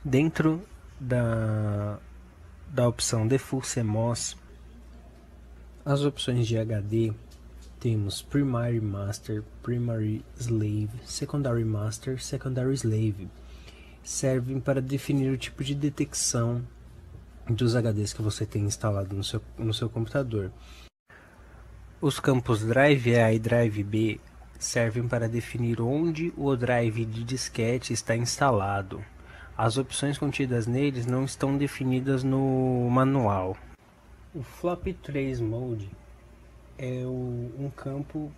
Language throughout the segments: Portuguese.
Dentro da opção Default CMOS, as opções de HD temos Primary Master, Primary Slave, Secondary Master, Secondary Slave. Servem para definir o tipo de detecção dos HDs que você tem instalado no seu computador. Os campos Drive A e Drive B servem para definir onde o drive de disquete está instalado. As opções contidas neles não estão definidas no manual. O Floppy Trace Mode é um campo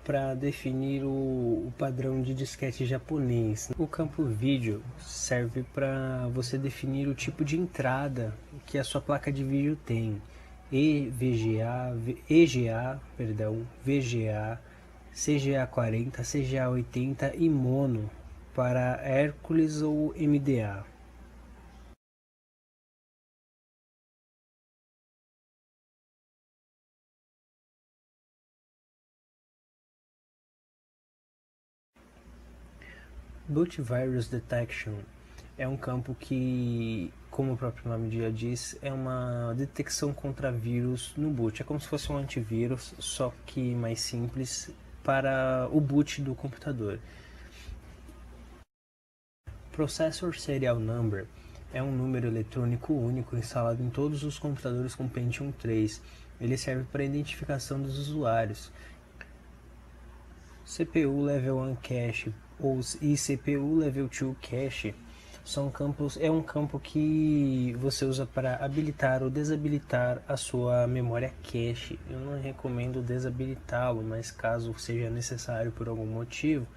para definir o padrão de disquete japonês. O campo vídeo serve para você definir o tipo de entrada que a sua placa de vídeo tem. VGA, CGA40, CGA80 e mono para Hércules ou MDA. Boot Virus Detection é um campo que, como o próprio nome já diz, é uma detecção contra vírus no boot. É como se fosse um antivírus, só que mais simples para o boot do computador. Processor Serial Number é um número eletrônico único instalado em todos os computadores com Pentium 3. Ele serve para a identificação dos usuários. CPU Level 1 Cache e CPU Level 2 Cache é um campo que você usa para habilitar ou desabilitar a sua memória cache. Eu não recomendo desabilitá-lo, mas caso seja necessário por algum motivo,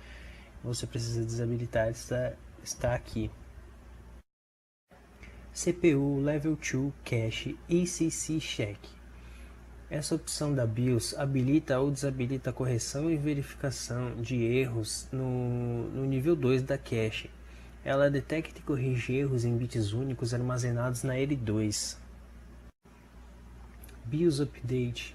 você precisa desabilitar, está aqui. CPU Level 2 Cache ECC Check. Essa opção da BIOS habilita ou desabilita a correção e verificação de erros no nível 2 da cache. Ela detecta e corrige erros em bits únicos armazenados na L2. BIOS Update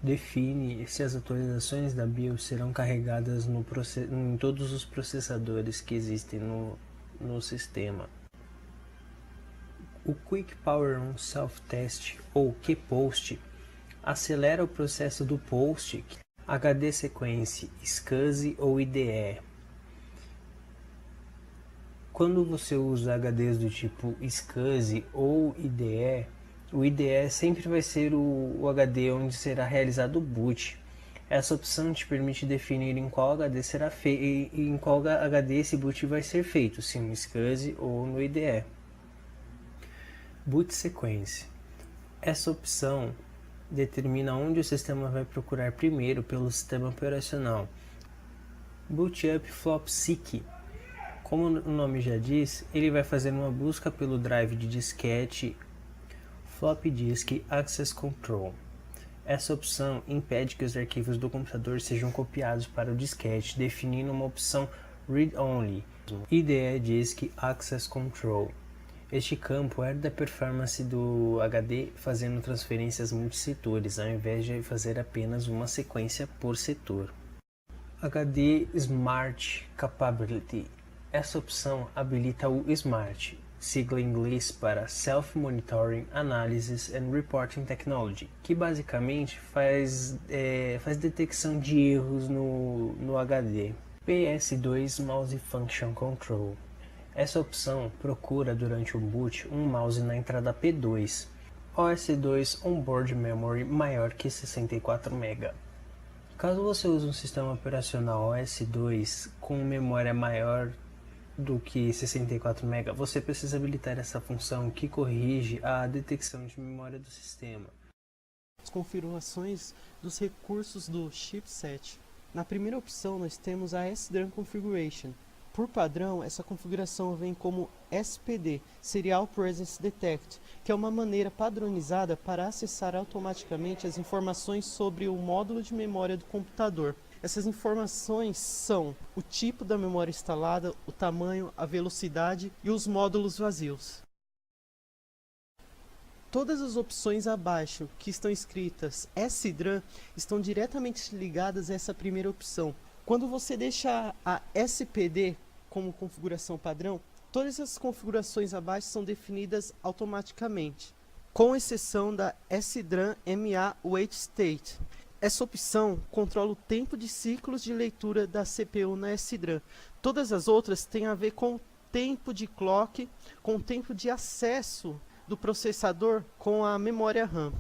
define se as atualizações da BIOS serão carregadas em todos os processadores que existem no sistema. O Quick Power On Self-Test, ou QPost, acelera o processo do POST, HD Sequence, SCSI ou IDE. Quando você usa HDs do tipo SCSI ou IDE, o IDE sempre vai ser o HD onde será realizado o boot. Essa opção te permite definir em qual HD será feito e em qual HD esse boot vai ser feito, se no SCSI ou no IDE. Boot Sequence. Essa opção determina onde o sistema vai procurar primeiro pelo sistema operacional. Boot Up Flop Seek. Como o nome já diz, ele vai fazer uma busca pelo drive de disquete Floppy Disk Access Control. Essa opção impede que os arquivos do computador sejam copiados para o disquete, definindo uma opção Read Only, IDE Disk Access Control. Este campo herda a performance do HD fazendo transferências multissetores, ao invés de fazer apenas uma sequência por setor. HD Smart Capability. Essa opção habilita o SMART, sigla em inglês para Self-Monitoring Analysis and Reporting Technology, que basicamente faz detecção de erros no HD. PS2 Mouse Function Control. Essa opção procura durante o boot um mouse na entrada P2, OS2 Onboard Memory maior que 64 MB. Caso você use um sistema operacional OS2 com memória maior do que 64 MB, você precisa habilitar essa função que corrige a detecção de memória do sistema. As configurações dos recursos do chipset. Na primeira opção nós temos a SDRAM Configuration. Por padrão, essa configuração vem como SPD, Serial Presence Detect, que é uma maneira padronizada para acessar automaticamente as informações sobre o módulo de memória do computador. Essas informações são o tipo da memória instalada, o tamanho, a velocidade e os módulos vazios. Todas as opções abaixo que estão escritas SDRAM estão diretamente ligadas a essa primeira opção. Quando você deixa a SPD como configuração padrão, Todas as configurações abaixo são definidas automaticamente, com exceção da SDRAM MA Wait State. Essa opção controla o tempo de ciclos de leitura da CPU na SDRAM. Todas as outras têm a ver com o tempo de clock, com o tempo de acesso do processador com a memória RAM.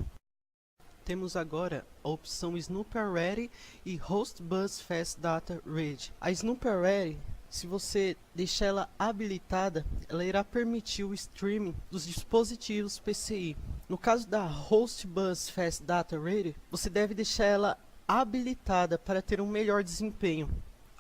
Temos agora a opção Snooper Ready e Host Bus Fast Data Ready. A Snooper Ready, se você deixar ela habilitada, ela irá permitir o streaming dos dispositivos PCI. No caso da Host Bus Fast Data Ready, você deve deixar ela habilitada para ter um melhor desempenho.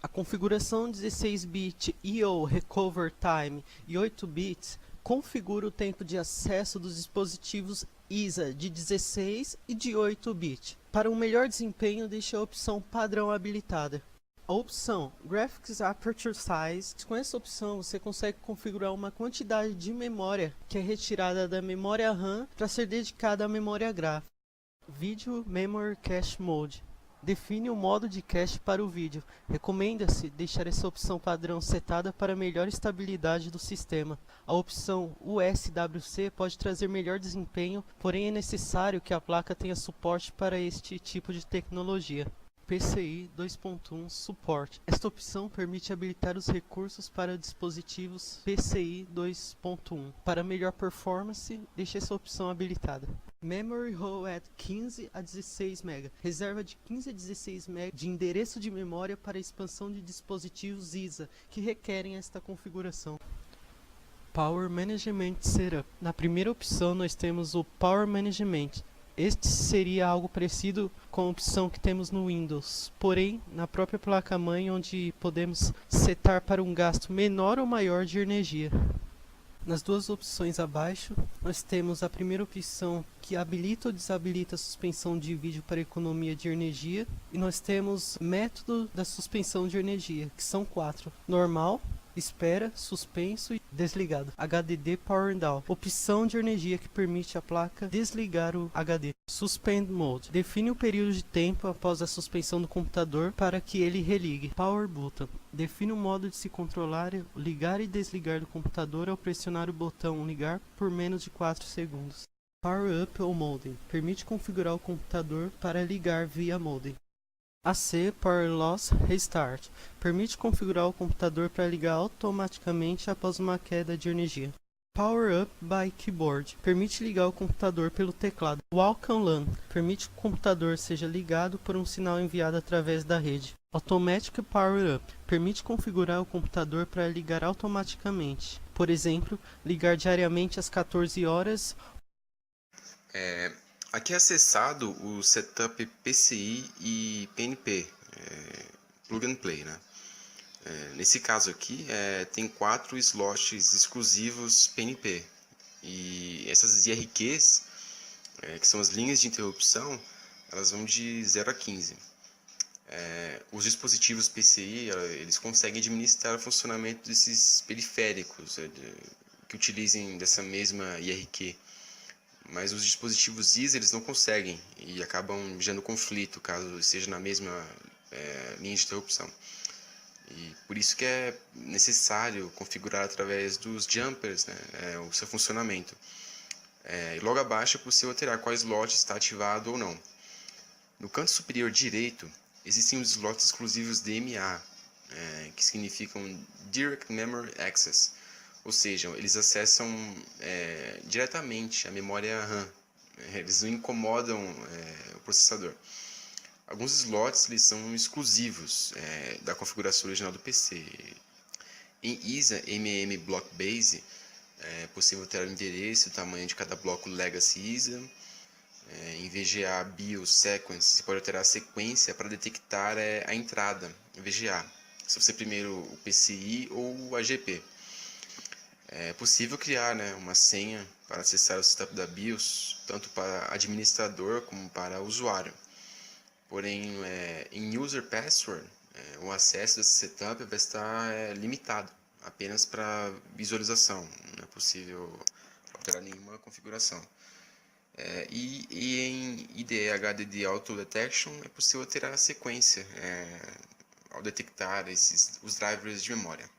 A configuração 16-bit I/O Recover Time e 8 bits configura o tempo de acesso dos dispositivos ISA de 16 e de 8 bits. Para um melhor desempenho, deixe a opção padrão habilitada. A opção Graphics Aperture Size, com essa opção você consegue configurar uma quantidade de memória que é retirada da memória RAM para ser dedicada à memória gráfica. Video Memory Cache Mode. Define o modo de cache para o vídeo. Recomenda-se deixar essa opção padrão setada para melhor estabilidade do sistema. A opção USWC pode trazer melhor desempenho, porém é necessário que a placa tenha suporte para este tipo de tecnologia. PCI 2.1 Support. Esta opção permite habilitar os recursos para dispositivos PCI 2.1. Para melhor performance, deixe essa opção habilitada. Memory Hole at 15 a 16 MB. Reserva de 15 a 16 MB de endereço de memória para expansão de dispositivos ISA que requerem esta configuração. Power Management Setup. Na primeira opção nós temos o Power Management. Este seria algo parecido com a opção que temos no Windows, porém na própria placa-mãe, onde podemos setar para um gasto menor ou maior de energia. Nas duas opções abaixo, nós temos a primeira opção que habilita ou desabilita a suspensão de vídeo para economia de energia, e nós temos método da suspensão de energia, que são 4: normal, espera, suspenso e desligado. HDD Power Down. Opção de energia que permite a placa desligar o HD. Suspend Mode. Define o período de tempo após a suspensão do computador para que ele religue. Power Button. Define o modo de se controlar, ligar e desligar do computador ao pressionar o botão ligar por menos de 4 segundos. Power Up ou Modem. Permite configurar o computador para ligar via modem. AC Power Loss Restart. Permite configurar o computador para ligar automaticamente após uma queda de energia. Power Up by Keyboard. Permite ligar o computador pelo teclado. Walk on LAN. Permite que o computador seja ligado por um sinal enviado através da rede. Automatic Power Up. Permite configurar o computador para ligar automaticamente. Por exemplo, ligar diariamente às 14 horas. Aqui é acessado o setup PCI e PNP, Plug and Play, né? Nesse caso aqui, tem 4 slots exclusivos PNP, e essas IRQs, que são as linhas de interrupção, elas vão de 0 a 15. Os dispositivos PCI, eles conseguem administrar o funcionamento desses periféricos que utilizem dessa mesma IRQ. Mas os dispositivos ISA eles não conseguem e acabam gerando conflito caso esteja na mesma linha de interrupção. E por isso que é necessário configurar através dos jumpers, né, o seu funcionamento. E logo abaixo é possível alterar qual slot está ativado ou não. No canto superior direito existem os slots exclusivos DMA, que significam Direct Memory Access. Ou seja, eles acessam diretamente a memória RAM, eles não incomodam o processador. Alguns slots eles são exclusivos da configuração original do PC. Em ISA MM Block Base, é possível alterar o endereço e o tamanho de cada bloco Legacy ISA. Em VGA BIOS Sequence, você pode alterar a sequência para detectar a entrada VGA, se você primeiro o PCI ou o AGP. É possível criar, né, uma senha para acessar o setup da BIOS, tanto para administrador como para usuário. Porém, em User Password, o acesso desse setup vai estar limitado, apenas para visualização. Não é possível alterar nenhuma configuração. E em IDE HDD Auto Detection é possível alterar a sequência ao detectar os drivers de memória.